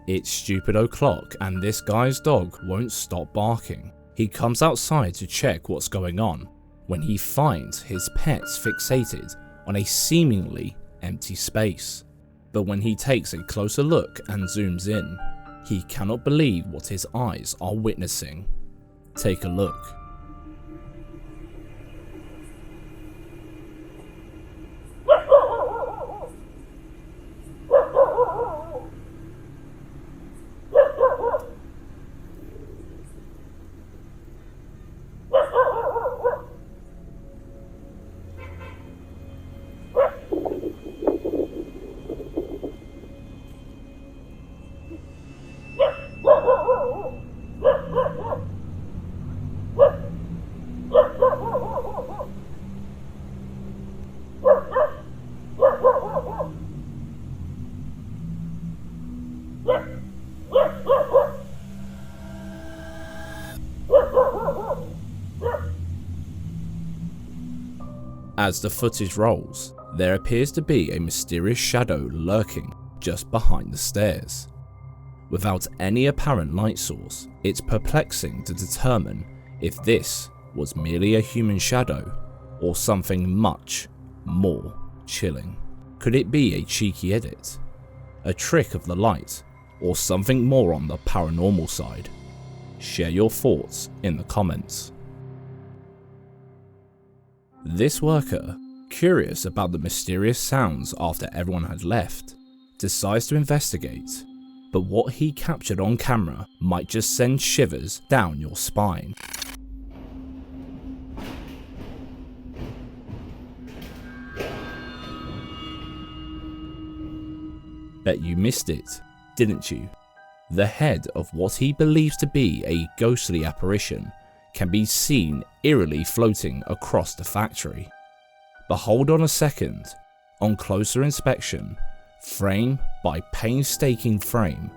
It's stupid o'clock and this guy's dog won't stop barking. He comes outside to check what's going on when he finds his pets fixated on a seemingly empty space. But when he takes a closer look and zooms in, he cannot believe what his eyes are witnessing. Take a look. As the footage rolls, there appears to be a mysterious shadow lurking just behind the stairs. Without any apparent light source, it's perplexing to determine if this was merely a human shadow or something much more chilling. Could it be a cheeky edit, a trick of the light, or something more on the paranormal side? Share your thoughts in the comments. This worker, curious about the mysterious sounds after everyone had left, decides to investigate, but what he captured on camera might just send shivers down your spine. Bet you missed it, didn't you? The head of what he believes to be a ghostly apparition can be seen eerily floating across the factory. But hold on a second, on closer inspection, frame by painstaking frame,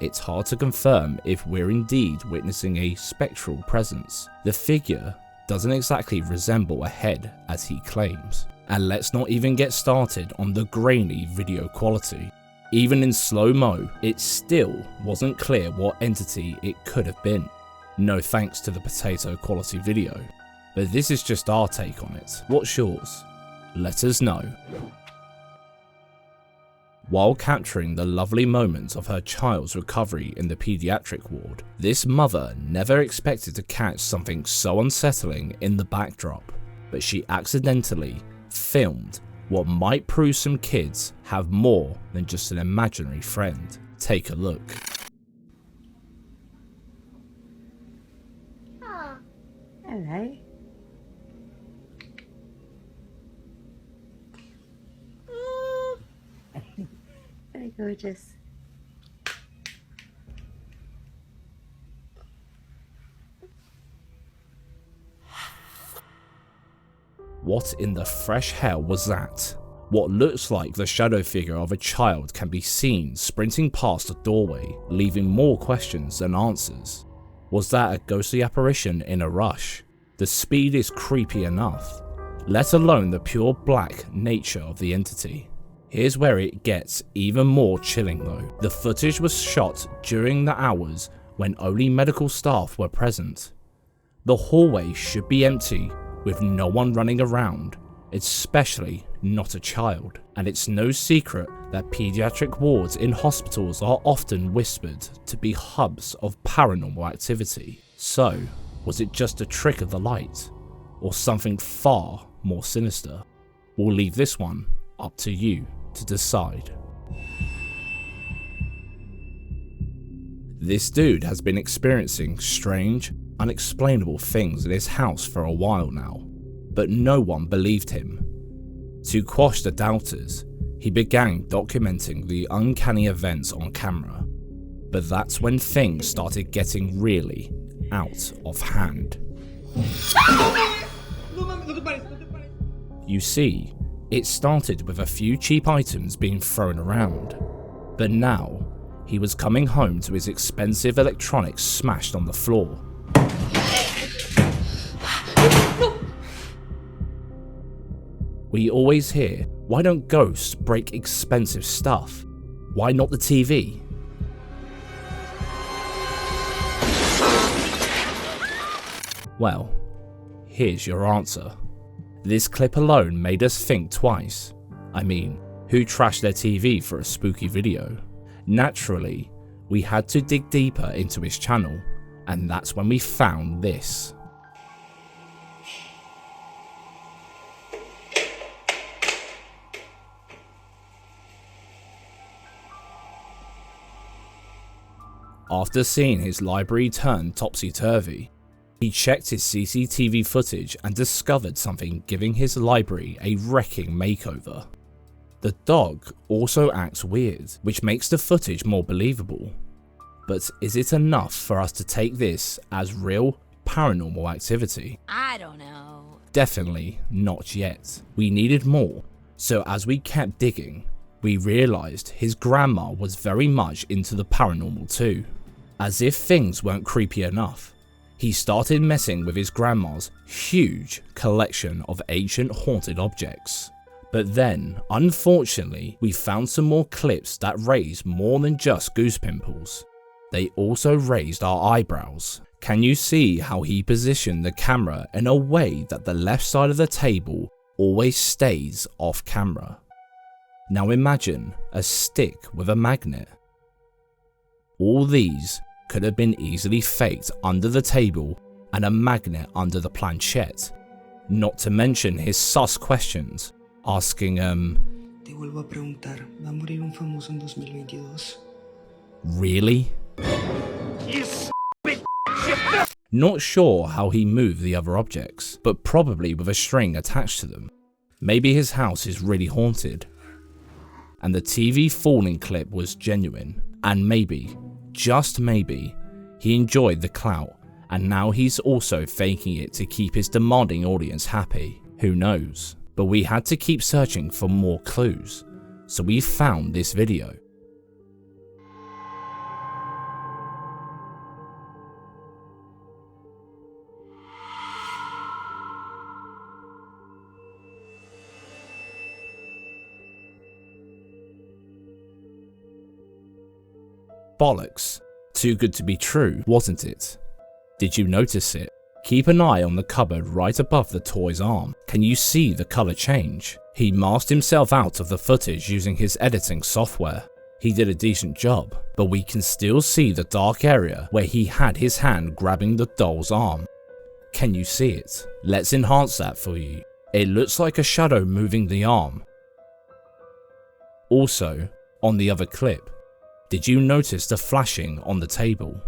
it's hard to confirm if we're indeed witnessing a spectral presence. The figure doesn't exactly resemble a head as he claims, and let's not even get started on the grainy video quality. Even in slow-mo, it still wasn't clear what entity it could have been. No thanks to the potato quality video, but this is just our take on it. What's yours? Let us know. While capturing the lovely moments of her child's recovery in the pediatric ward, this mother never expected to catch something so unsettling in the backdrop, but she accidentally filmed what might prove some kids have more than just an imaginary friend. Take a look. Hello. Very gorgeous. What in the fresh hell was that? What looks like the shadow figure of a child can be seen sprinting past a doorway, leaving more questions than answers. Was that a ghostly apparition in a rush? The speed is creepy enough, let alone the pure black nature of the entity. Here's where it gets even more chilling though. The footage was shot during the hours when only medical staff were present. The hallway should be empty with no one running around, especially not a child. And it's no secret that pediatric wards in hospitals are often whispered to be hubs of paranormal activity. So, was it just a trick of the light, or something far more sinister? We'll leave this one up to you to decide. This dude has been experiencing strange, unexplainable things in his house for a while now, but no one believed him. To quash the doubters, he began documenting the uncanny events on camera, but that's when things started getting really out of hand. You see, it started with a few cheap items being thrown around, but now he was coming home to his expensive electronics smashed on the floor. We always hear, why don't ghosts break expensive stuff? Why not the TV? Well, here's your answer. This clip alone made us think twice. I mean, who trashed their TV for a spooky video? Naturally, we had to dig deeper into his channel, and that's when we found this. After seeing his library turn topsy-turvy, he checked his CCTV footage and discovered something giving his library a wrecking makeover. The dog also acts weird, which makes the footage more believable. But is it enough for us to take this as real paranormal activity? I don't know. Definitely not yet. We needed more, so as we kept digging, we realised his grandma was very much into the paranormal too. As if things weren't creepy enough, he started messing with his grandma's huge collection of ancient haunted objects. But then, unfortunately, we found some more clips that raised more than just goose pimples. They also raised our eyebrows. Can you see how he positioned the camera in a way that the left side of the table always stays off camera? Now imagine a stick with a magnet. All these could have been easily faked under the table and a magnet under the planchette. Not to mention his sus questions, asking Te vuelvo a preguntar, ¿va a morir un famoso en 2022? Really? Not sure how he moved the other objects, but probably with a string attached to them. Maybe his house is really haunted, and the TV falling clip was genuine, and maybe, just maybe, he enjoyed the clout, and now he's also faking it to keep his demanding audience happy. Who knows? But we had to keep searching for more clues, so we found this video. Bollocks. Too good to be true, wasn't it? Did you notice it? Keep an eye on the cupboard right above the toy's arm. Can you see the colour change? He masked himself out of the footage using his editing software. He did a decent job, but we can still see the dark area where he had his hand grabbing the doll's arm. Can you see it? Let's enhance that for you. It looks like a shadow moving the arm. Also, on the other clip, did you notice the flashing on the table?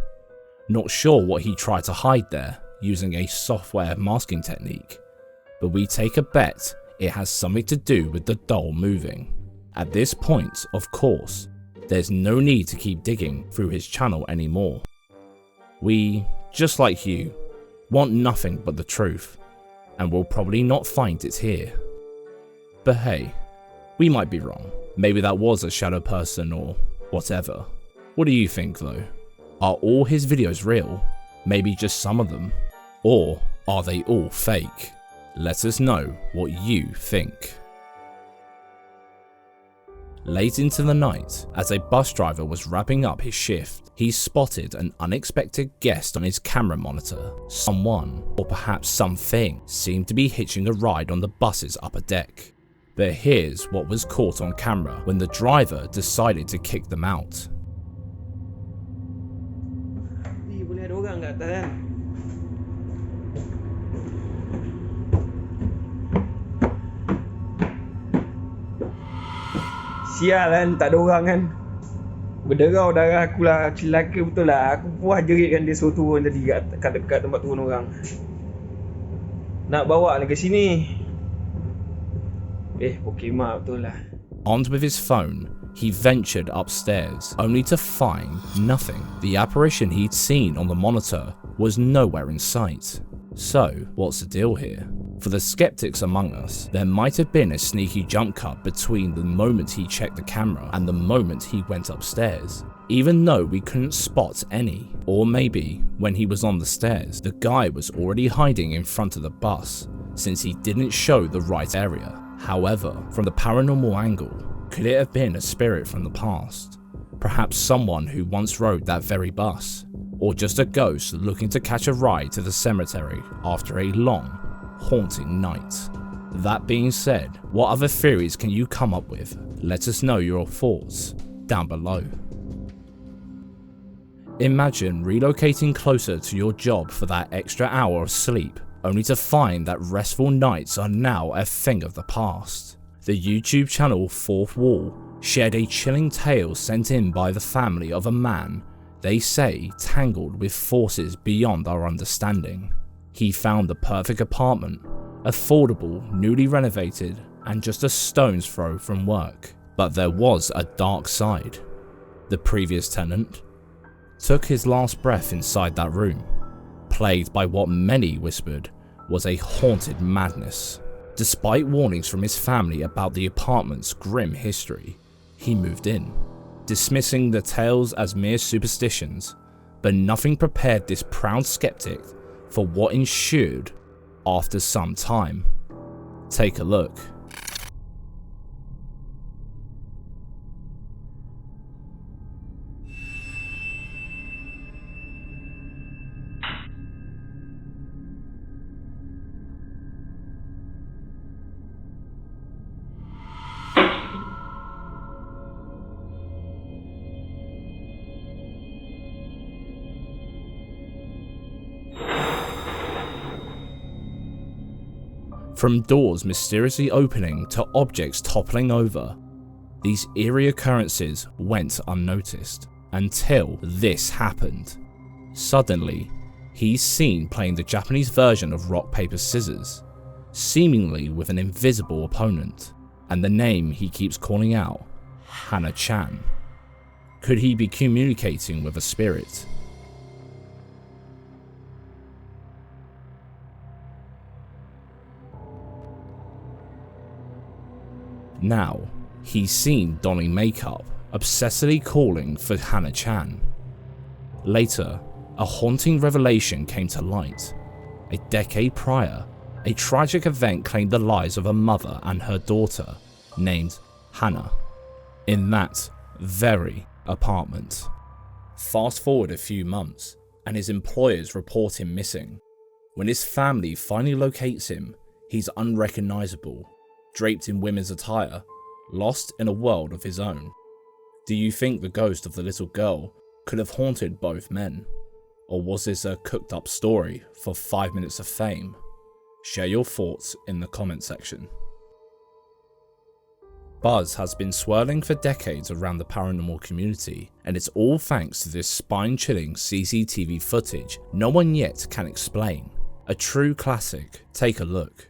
Not sure what he tried to hide there using a software masking technique, but we take a bet it has something to do with the doll moving. At this point, of course, there's no need to keep digging through his channel anymore. We, just like you, want nothing but the truth, and we'll probably not find it here. But hey, we might be wrong. Maybe that was a shadow person or whatever. What do you think though? Are all his videos real? Maybe just some of them? Or are they all fake? Let us know what you think. Late into the night, as a bus driver was wrapping up his shift, he spotted an unexpected guest on his camera monitor. Someone, or perhaps something, seemed to be hitching a ride on the bus's upper deck. But here's what was caught on camera when the driver decided to kick them out. Boleh ada orang kat atas kan? Sial kan, tak ada orang kan. Berderau darah aku lah, celaka betul lah. Aku puas jeritkan dia suruh turun tadi kat dekat tempat turun orang. Nak bawa ni ke sini. Pokemon betul lah. Armed with his phone, he ventured upstairs, only to find nothing. The apparition he'd seen on the monitor was nowhere in sight. So, what's the deal here? For the skeptics among us, there might have been a sneaky jump cut between the moment he checked the camera and the moment he went upstairs, even though we couldn't spot any. Or maybe, when he was on the stairs, the guy was already hiding in front of the bus, since he didn't show the right area. However, from the paranormal angle, could it have been a spirit from the past? Perhaps someone who once rode that very bus? or just a ghost looking to catch a ride to the cemetery after a long, haunting night. That being said, what other theories can you come up with? Let us know your thoughts down below. Imagine relocating closer to your job for that extra hour of sleep, only to find that restful nights are now a thing of the past. The YouTube channel Fourth Wall shared a chilling tale sent in by the family of a man they say tangled with forces beyond our understanding. He found the perfect apartment, affordable, newly renovated, and just a stone's throw from work. But there was a dark side. The previous tenant took his last breath inside that room, plagued by what many whispered was a haunted madness. Despite warnings from his family about the apartment's grim history, he moved in, dismissing the tales as mere superstitions, but nothing prepared this proud skeptic for what ensued after some time. Take a look. From doors mysteriously opening to objects toppling over, these eerie occurrences went unnoticed until this happened. Suddenly, he's seen playing the Japanese version of rock, paper, scissors, seemingly with an invisible opponent, and the name he keeps calling out, Hana-chan. Could he be communicating with a spirit? Now, he's seen donning makeup, obsessively calling for Hana-chan. Later, a haunting revelation came to light. A decade prior, a tragic event claimed the lives of a mother and her daughter, named Hana, in that very apartment. Fast forward a few months, and his employers report him missing. When his family finally locates him, he's unrecognizable, draped in women's attire, lost in a world of his own. Do you think the ghost of the little girl could have haunted both men? Or was this a cooked up story for 5 minutes of fame? Share your thoughts in the comment section. Buzz has been swirling for decades around the paranormal community, and it's all thanks to this spine-chilling CCTV footage no one yet can explain. A true classic. Take a look.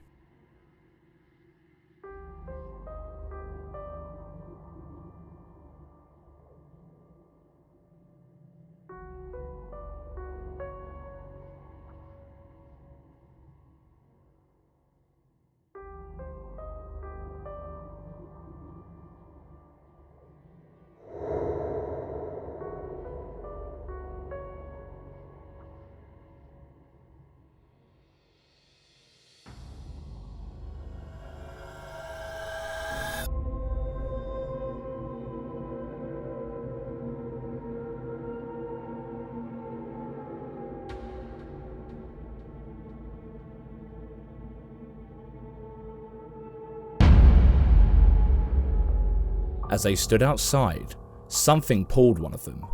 As they stood outside, something pulled one of them,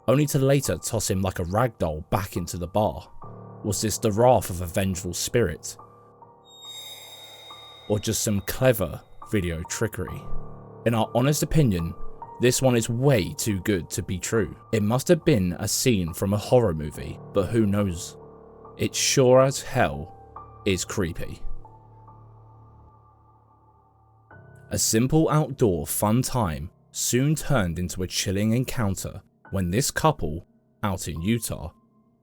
only to later toss him like a rag doll back into the bar. Was this the wrath of a vengeful spirit? Or just some clever video trickery? In our honest opinion, this one is way too good to be true. It must have been a scene from a horror movie, but who knows? It sure as hell is creepy. A simple outdoor fun time soon turned into a chilling encounter when this couple, out in Utah,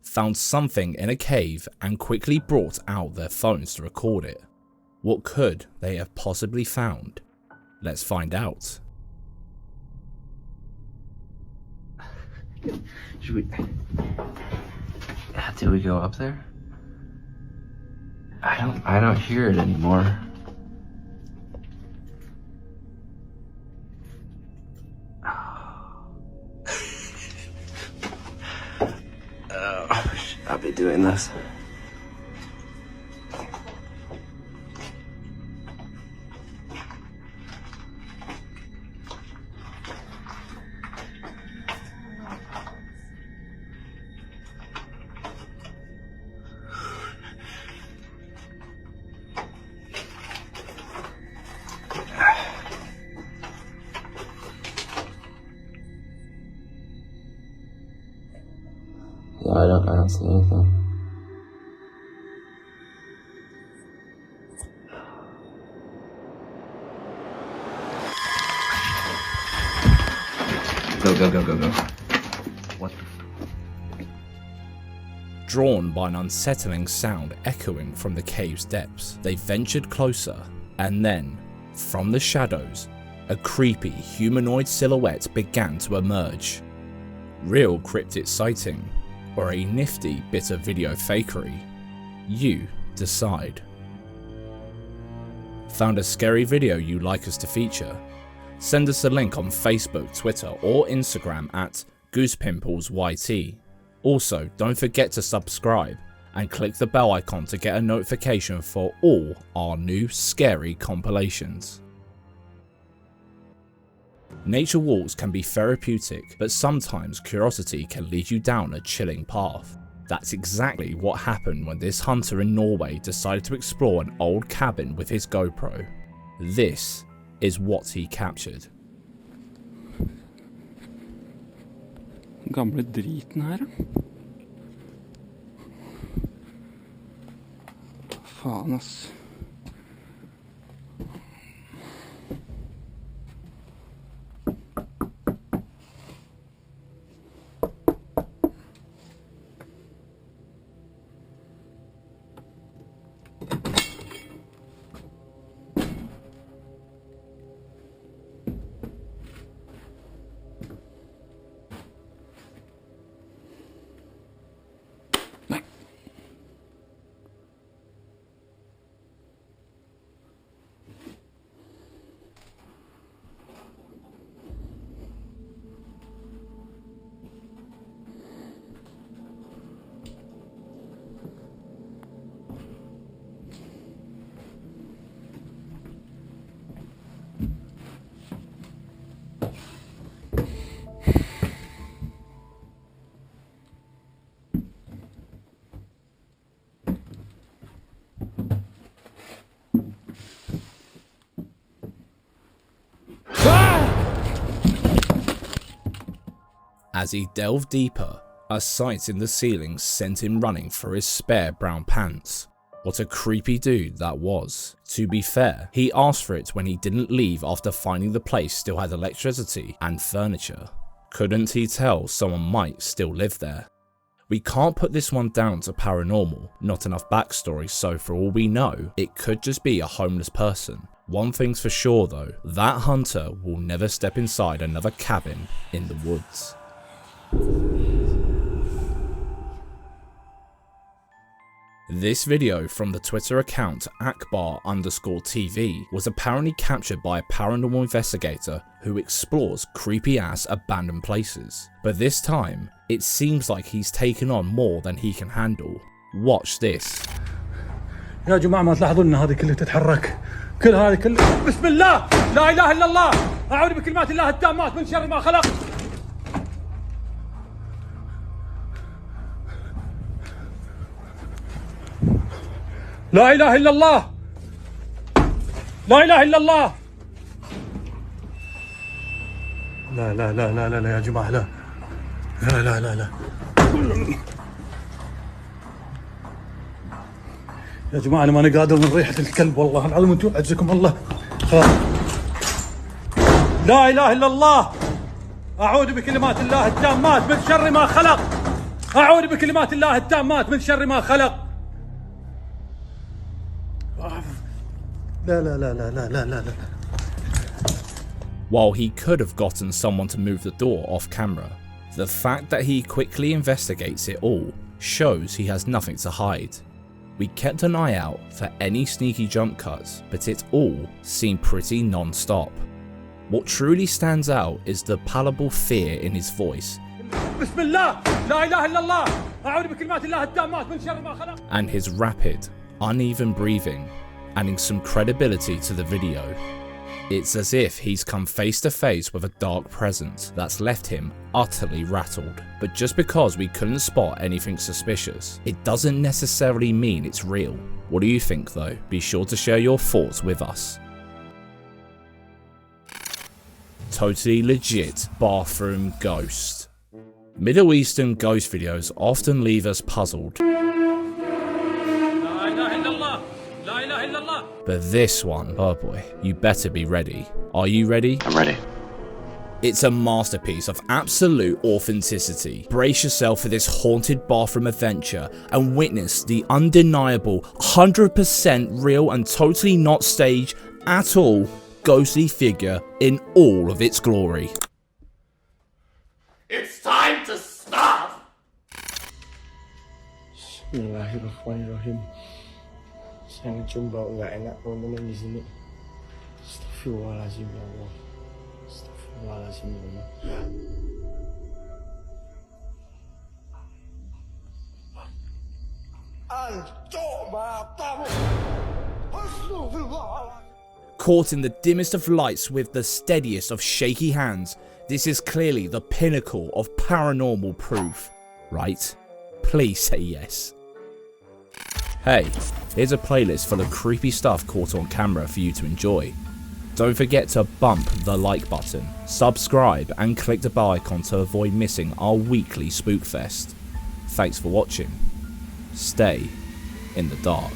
found something in a cave and quickly brought out their phones to record it. What could they have possibly found? Let's find out. Should we... Did we go up there? I don't hear it anymore. not be doing this. Yeah, I don't see anything. Go. What the Drawn by an unsettling sound echoing from the cave's depths, they ventured closer, and then, from the shadows, a creepy humanoid silhouette began to emerge. Real cryptid sighting, or a nifty bit of video fakery? You decide. Found a scary video you'd like us to feature? Send us a link on Facebook, Twitter or Instagram at GoosePimplesYT. Also, don't forget to subscribe and click the bell icon to get a notification for all our new scary compilations. Nature walks can be therapeutic, but sometimes curiosity can lead you down a chilling path. That's exactly what happened when this hunter in Norway decided to explore an old cabin with his GoPro. This is what he captured. Gamle driten her. Faen, ass. As he delved deeper, a sight in the ceiling sent him running for his spare brown pants. What a creepy dude that was. To be fair, he asked for it when he didn't leave after finding the place still had electricity and furniture. Couldn't he tell someone might still live there? We can't put this one down to paranormal, not enough backstory, so for all we know, it could just be a homeless person. One thing's for sure though, that hunter will never step inside another cabin in the woods. This video from the Twitter account Akbar_TV was apparently captured by a paranormal investigator who explores creepy ass abandoned places. But this time, it seems like he's taken on more than he can handle. Watch this. يا جماعة ما تلاحظون ان هذه كلها تتحرك كل هذه كلها بسم الله لا اله الا الله اعوذ بكلمات الله التامات من شر ما خلق لا اله الا الله لا اله الا الله لا لا لا لا لا, لا يا جماعة لا لا لا لا, لا. يا جماعة أنا ماني قادر من ريحة الكلب والله العظيم أنتم عجزكم الله لا إله إلا الله أعوذ بكلمات الله التامات من شر ما خلق أعوذ بكلمات الله التامات من شر ما خلق لا لا لا لا لا لا لا لا. While he could have gotten someone to move the door off camera, the fact that he quickly investigates it all shows he has nothing to hide. We kept an eye out for any sneaky jump cuts, but it all seemed pretty non-stop. What truly stands out is the palpable fear in his voice. بسم الله لا إله إلا الله أعوذ بكلمات الله التامات من شر ما خلق. And his rapid, uneven breathing, adding some credibility to the video. It's as if he's come face to face with a dark presence that's left him utterly rattled. But just because we couldn't spot anything suspicious, it doesn't necessarily mean it's real. What do you think though? Be sure to share your thoughts with us. Totally legit bathroom ghost. Middle Eastern ghost videos often leave us puzzled. But this one, oh boy, you better be ready. Are you ready? I'm ready. It's a masterpiece of absolute authenticity. Brace yourself for this haunted bathroom adventure and witness the undeniable 100% real and totally not staged at all ghostly figure in all of its glory. It's time to stop! Bismillahirrahmanirrahim. Saya ngecium bau nggak enak teman-teman di sini. Astagfirullahaladzim ya Allah. Astagfirullahaladzim ya Allah. Ancok matamu. Astagfirullahaladzim. Caught in the dimmest of lights with the steadiest of shaky hands, this is clearly the pinnacle of paranormal proof, right? Please say yes. Hey, here's a playlist full of creepy stuff caught on camera for you to enjoy. Don't forget to bump the like button, subscribe and click the bell icon to avoid missing our weekly Spookfest. Thanks for watching. Stay in the dark.